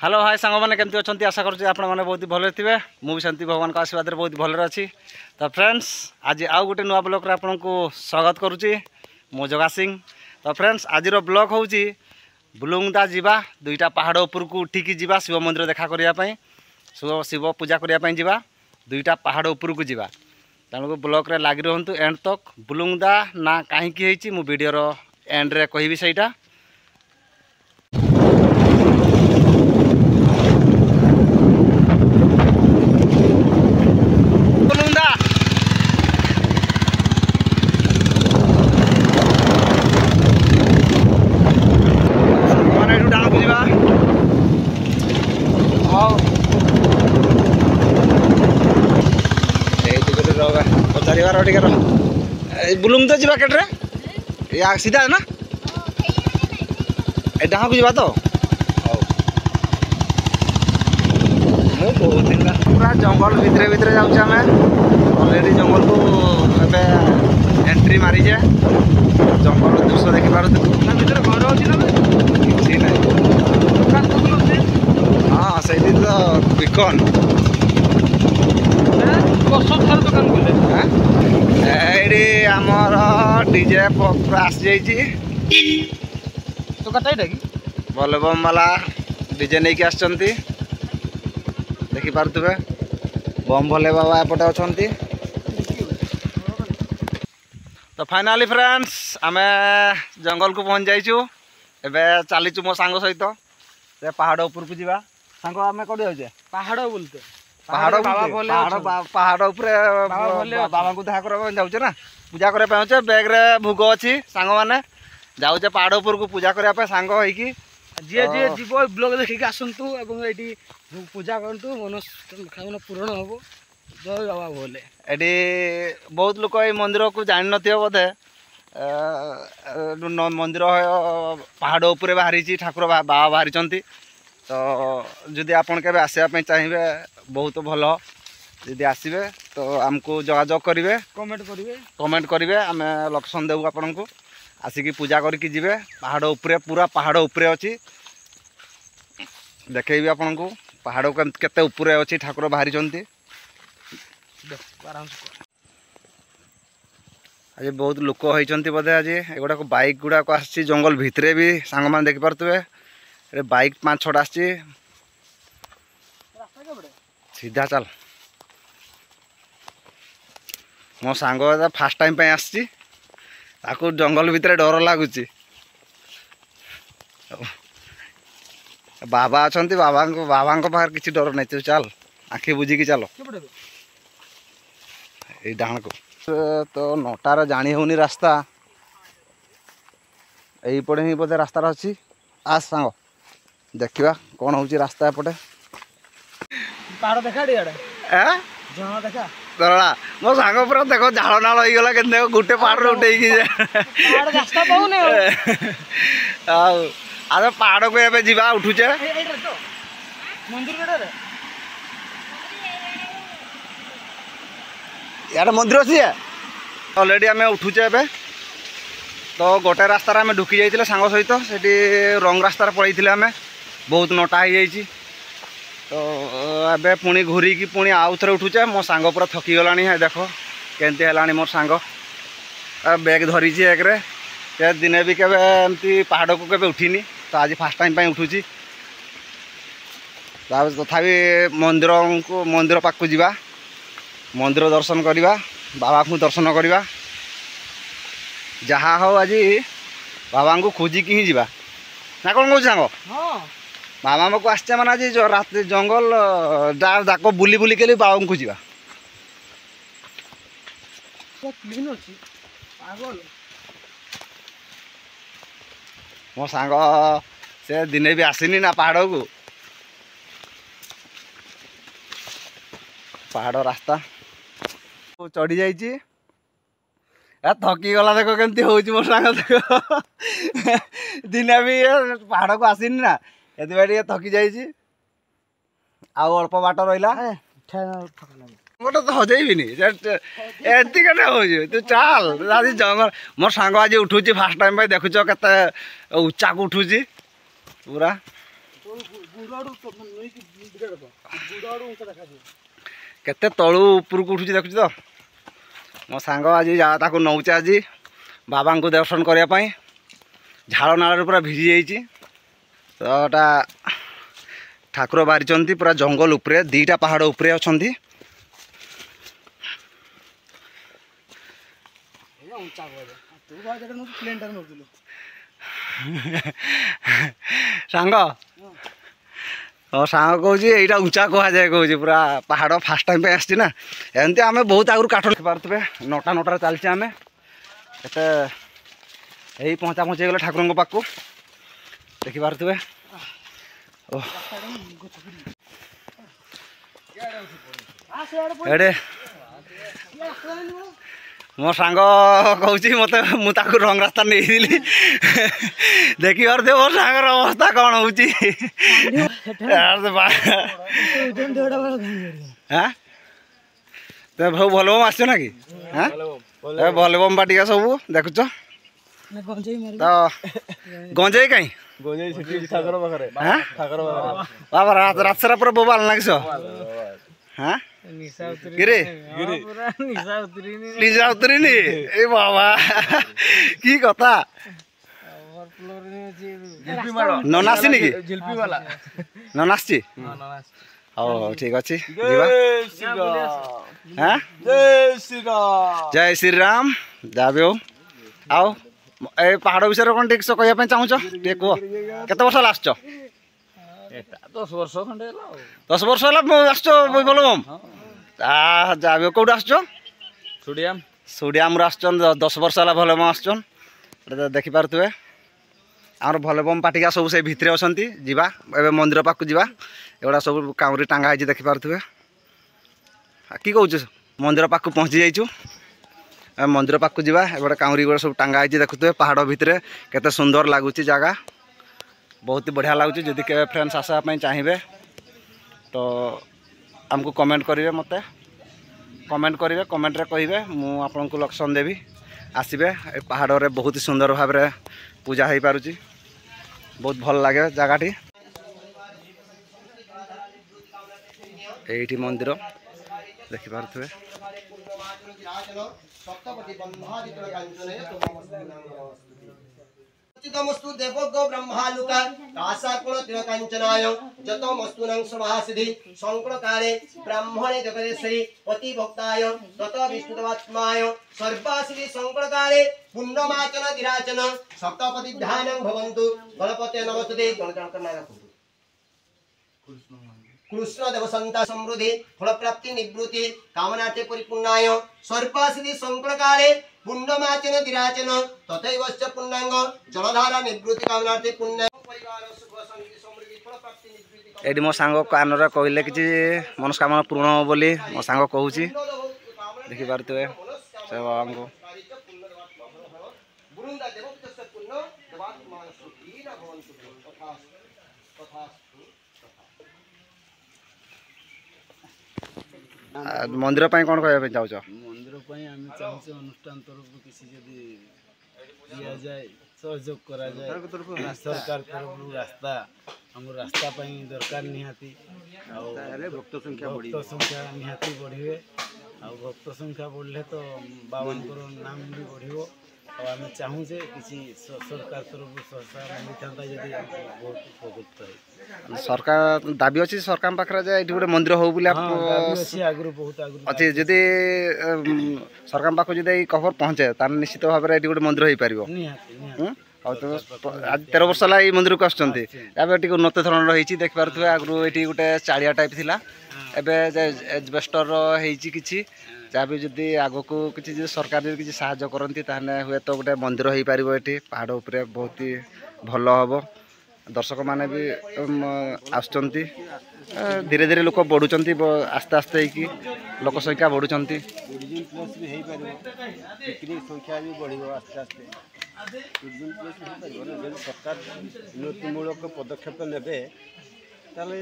Hello hi सांग मैंने केमती अच्छा आशा करुँच आप बहुत भले थे मुझे सेमती भगवान का आशीर्वाद बहुत भले अच्छी। तो फ्रेंड्स आज आउ गोटे नुआ ब्लॉग रे आपको स्वागत करुँची मो जगा सिंह। तो फ्रेंड्स आज ब्लॉग हूँ बुलुंगदा जीवा दुईटा पहाड़ उपर को उठिकी जीवा शिव मंदिर देखा करने शिव पूजा करने जीवा दुईटा पहाड़ उपर को जीवा तेणु ब्लॉग रे लगी रुहतु एंड तक बुलुंगदा ना कहीं मु वीडियो एंड रे कहबी सहीटा। बुलुंग तो जीवा केट्रे या सीधा है ना डाहाँ को जीवा तो बहुत दिन पूरा जंगल भितर भितर जाऊँ अलरेडी जंगल को एंट्री मारीजे जंगल दृश्य देखी पार घर अच्छी ना हाँ से तो बिकन ये आमर डीजे पूरा आसी बलबम वाला डीजे नहीं कि आसचंती देखी पारुथबे बम भोले बाबा एपटे अछंती। तो फाइनाली फ्रेंड्स आमे जंगल को पहुँच जाइचु एबे चलीचु मो सांग सहित से पहाड़ ऊपर को जीवा सांग आमे कोडी जाउचे पहाड़ बोलते पहाड़ उपरे बाबा को देखा करबा जाउचे ना पूजा करे पहुँचे बैग रे भोग अच्छी सांग मैंने जाऊे पहाड़ उपर को पूजा करने सांग होइकी जी जी जीव ब्लॉग देखिक आसतु ये पूजा करूँ मनोकामना पूरण हम जय बाबा भोले। ये बहुत लोग ये मंदिर को जान नथिबे बोधे मंदिर पहाड़ उपरे बाहरी ठाकुर बाबा बाहरी तो जदि आपन के आसवाई चाहिए बहुत भल जदि आसबे तो आमको जोगाजोग करेंगे कमेंट करेंगे आम लोकेशन देवु आपन को आसिकी पूजा करके जीवे पहाड़ उपरे पूरा पहाड़ उपरे अच्छी देखेबी आपन को पहाड़ केते उपरे अच्छी ठाकुर बाहरी आज बहुत लोक होती बोधे आज एगुड़ा बाइक गुड़ाक आसी जंगल भितरे भी सांग मान देखी पारे बाइक 5-6 आसी सीधा चल मो सांग फास्ट टाइम पे आसी ताकू जंगल भितर डर लगुच बाबा अच्छा बाबा पाखे किसी डर नहीं तू चल आखि बुझिकी चल ये डाण को तो नटार जानी होनी रास्ता यहीपटे ही बोधे रास्ता अच्छी आस सांग देखा कौन हो रास्ता एपटे पहाड़ देखा देखा तोरा मो सांग पूरा देख झाड़ नाल होगला के गोटे पहाड़ उठे आज पहाड़ को एबे जीवा उठुचे यार मंदिर अच्छी अलरेडी आम उठुचे एबे तो गोटे रास्तार आम ढुकी जाइए सांग सहित से रंग रास्तार पलैते आम बहुत नटा हो जाइए तो एबे पुणी घूरिकी पुणी आउ थे उठुचे मो सांग पूरा थकी गला देख केमती है मोर सांग बैग धरी एक दिने भी केवे एमती पहाड़ को केवे उठिनी तो आज फास्ट टाइम उठुची तथापि मंदिर पाक जावा मंदिर दर्शन करवा बाबा को दर्शन करवा जहाँ हो आज बाबा को खोजिकी ही जावा ना कौन कौन सांग बाबा को आसचे माने आज रात जंगल जाक बुली बुली के बाबा को जावा मो सांग से दिने भी आसनी ना पहाड़ को पहाड़ रास्ता चढ़ी जाइए थकी गला देख केमती हो मो सांग देख दिने भी पहाड़ को आसनी ना ये थकी जाइए आउ अल्प बाट रहा गोटे तो हजेबी एमती के तू चल आज जंगल मोर सांग आज उठू फास्ट टाइम देखुच के उच्चा को उठू पूरा କେତେ ତଳୁ ଉପରକୁ ଉଠୁଛି ଦେଖୁଛୁ ତ। ମୋ ସାଙ୍ଗ ଆଜି ତାକୁ ନେଉଛି ଆଜି ବାବାଙ୍କୁ ଦର୍ଶନ କରିବା ପାଇଁ। ଝାଳ ନାଳରେ ପୁରା ଭିଜି ଯାଇଛି ତ ଏଟା ଠାକୁର ବାହାରିଛନ୍ତି ପୁରା ଜଙ୍ଗଲ ଉପରେ, ଦୁଇଟା ପାହାଡ଼ ଉପରେ ଅଛନ୍ତି। ସାଙ୍ଗ ମୋ ସାଙ୍ଗ କହୁଛି ଏଇଟା ଉଞ୍ଚା କୁହାଯାଏ, କହୁଛି ପୁରା ପାହାଡ଼ ଫାଷ୍ଟ ଟାଇମ୍ ପାଇଁ ଆସିଛି ନା। ଏମିତି ଆମେ ବହୁତ ଆଗରୁ କାଠ ପାରୁଥିବେ, ନଟା ନଟାରେ ଚାଲିଛି ଆମେ। ଏତେ ଏଇ ପହଞ୍ଚା ପହଞ୍ଚି ହେଇଗଲେ ଠାକୁରଙ୍କ ପାଖକୁ, ଦେଖିପାରୁଥିବେ। ଏଡ଼େ ମୋ ସାଙ୍ଗ କହୁଛି ମୋତେ, ମୁଁ ତାକୁ ରଙ୍ଗ ରାସ୍ତା ନେଇଥିଲି। ଦେଖିପାରୁଥିବେ ମୋ ସାଙ୍ଗର ଅବସ୍ଥା କ'ଣ ହେଉଛି। ତମେ ସବୁ ଭଲବମ୍ ଆସିଛ ନା କି? ଭଲବମ୍ ବାଟିକା ସବୁ ଦେଖୁଛ ତ। ଗଞ୍ଜେଇ କାଇଁ ବାବା ରାତସାରା ପୁରା ବୋବାଲ ଲାଗିଛ। হ্যাঁ কিরে নিজা উতরিনি এই বাবা কি কথা নন আসছি নাকি নন আসছি ও ঠিক আছে হ্যাঁ জয় শ্রীরাম যাবে আও এই পাহাড় বিষয়ে কোন ঠিক কহিয়া ପାଇଁ ଚାହୁଁଛ ଟିକେ କୁହ। କେତେ ବର୍ଷ ହେଲା ଆସିଛ? 10 ବର୍ଷ ଖଣ୍ଡେ ହେଲା। 10 ବର୍ଷ ହେଲା ଆସିଛ ବୋଲବମ୍? ଯାବେ କୋଉଠୁ ଆସିଛ? ସୁଡ଼ିଆମରୁ ଆସିଛନ୍। 10 ବର୍ଷ ହେଲା ଭଲବମ୍ ଆସିଛନ୍। ଏଇଟା ଦେଖିପାରୁଥିବେ ଆମର ଭଲବମ୍ ପାଟିକା ସବୁ ସେଇ ଭିତରେ ଅଛନ୍ତି। ଯିବା ଏବେ ମନ୍ଦିର ପାଖକୁ ଯିବା। ଏଗୁଡ଼ା ସବୁ କାଉଁରୀ ଟାଙ୍ଗା ହେଇଛି ଦେଖିପାରୁଥିବେ। କି କହୁଛୁ? ମନ୍ଦିର ପାଖକୁ ପହଞ୍ଚି ଯାଇଛୁ। ମନ୍ଦିର ପାଖକୁ ଯିବା। ଏଗୁଡ଼ା କାଉଁରୀ ଗୁଡ଼ା ସବୁ ଟାଙ୍ଗା ହେଇଛି ଦେଖୁଥିବେ। ପାହାଡ଼ ଭିତରେ କେତେ ସୁନ୍ଦର ଲାଗୁଛି ଜାଗା, ବହୁତ ବଢ଼ିଆ ଲାଗୁଛି। ଯଦି କେବେ ଫ୍ରେଣ୍ଡସ୍ ଆସିବା ପାଇଁ ଚାହିଁବେ ତ ଆମକୁ କମେଣ୍ଟ କରିବେ, ମୋତେ କମେଣ୍ଟ କରିବେ, କମେଣ୍ଟରେ କହିବେ, ମୁଁ ଆପଣଙ୍କୁ ଲୋକେସନ୍ ଦେବି। ଆସିବେ। ଏ ପାହାଡ଼ରେ ବହୁତ ସୁନ୍ଦର ଭାବରେ ପୂଜା ହେଇପାରୁଛି। ବହୁତ ଭଲ ଲାଗେ ଜାଗାଟି। ଏଇଠି ମନ୍ଦିର ଦେଖିପାରୁଥିବେ। चितमस्तु देवगो ब्रह्मालुका कासाकुल तिरकांचनाय जतमस्तु नං समासिद्धि संकटकाले ब्राह्मणे जगदेश्वरी पति भक्ताय तत विष्णुवात्माय सर्वासिद्धि संकटकाले पुण्यमाचन विराचन सप्तपति ध्यानं भवन्तु गणपते नमस्ते कृष्ण देवसंता समृद्धि फल प्राप्ति निवृत्ति कामनार्थे परिपूर्णाय सर्वासिद्धि संकटकाले पुण्यमाचन विराचन तथैवश्च पुण्यांग जलधारा निवृत्ति कामनार्थे पुण्य परिवार सुख शांति समृद्धि फल प्राप्ति निवृत्ति। एडी मो सांग कानरे कहले कि मनोकामना पूर्ण हो बोली मो सांग कहूची देखि पारतबे से बाबांको गुरुंदा देवोक्तस्य पुण्य देवात्मा सुखी न भवन्तु तथा तथा मंदिर पाई कोन कहया पे जाउछ? मंदिर पाई आम चाहूँ अनुष्ठान तरफ किसी जदि दिया जाए सहयोग करा जाए सरकार तरफ रास्ता आम रास्ता पाई दरकार निहाती भक्त संख्या निहाती बढ़े आ भक्त संख्या बढ़ले तो बाबांकर नाम भी बढ़ो आम चाहूँ जे किसी सरकार तरफ सहयोग मिलता जदि बहुत उपकृत है। सरकार दाबी अच्छी सरकार पाखे जे ये गोटे मंदिर हो बोली आगु बहुत आगु अच्छी जदि सरकार पाख जब खबर पहुँचे तार निश्चित भाव में ये गोटे मंदिर हो पार। आज 13 वर्ष है ये मंदिर को आसुँच उन्नत धरण रही देखिपे आगु ये गोटे चालिया टाइप थी एजबेस्टर कि जहाँ भी जदि आग को किसी सरकार किसी साहाय्य करती हुए तो गोटे मंदिर हो पार ये पहाड़ उपरे बहुत ही भल हम दर्शक मैंने भी आसुँच धीरे धीरे लोक बढ़ुं आस्ते आस्ते कि लोक संख्या बढ़ुं संख्या भी बढ़ आस्ते आस्ते सरकार उन्नतिमूलक पदक्षेप ने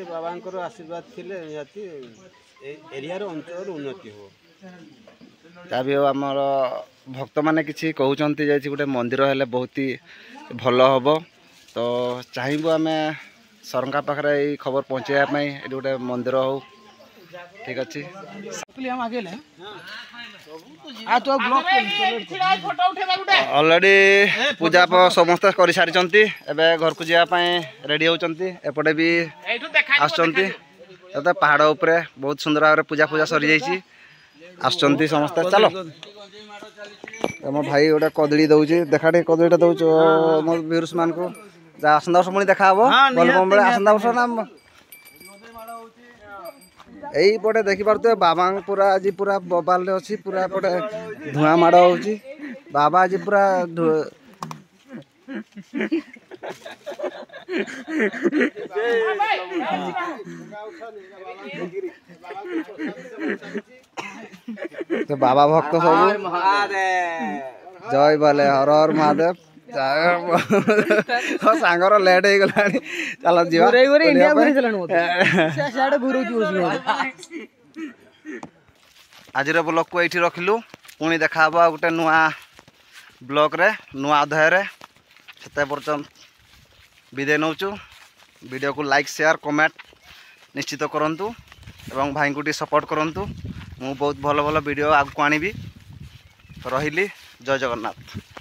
बाबांकर आशीर्वाद थिले निहाती एरिया अंचल उन्नति हो तभी आमर भक्त मैंने किसी कहते गोटे मंदिर हेल्ले बहुत ही भल हम तो चाहबू आम सरकार पाखे यही खबर पहुँचाइवाई ये गोटे मंदिर हो ठीक अच्छे ऑलरेडी पूजा समस्त कर सारी एवं घर को जावाई रेडी होती एपटे भी आसुँच पहाड़ उपरे बहुत सुंदर भाव पूजा पूजा सरी जाइए आसुँच समस्त चलो आम भाई गोटे कदली दौची देखा कदलीटा दौच मो व्यूअर्स मान को आसंता वर्ष पुणी देखा बोलबम बेले आसंता वर्ष ना यही पटे देखिपे बाबा पूरा आज पूरा बबाल अच्छी पूरा पटे धुआं माड़ हो बाबा आज पूरा तो बाबा भक्त सब जय बोले हर हर महादेव सांगर लेट हो गला चल आज ब्लॉग को ये रखिलु पुणी देखा गोटे नुआ ब्लॉग रे नुआ अध्याय से पर्यंत विदाय नौचु वीडियो को लाइक शेयर कमेंट निश्चित करंतु एवं भाई को सपोर्ट करंतु मु बहुत भल भल वीडियो आगु आनिबी रहिली जय जगन्नाथ।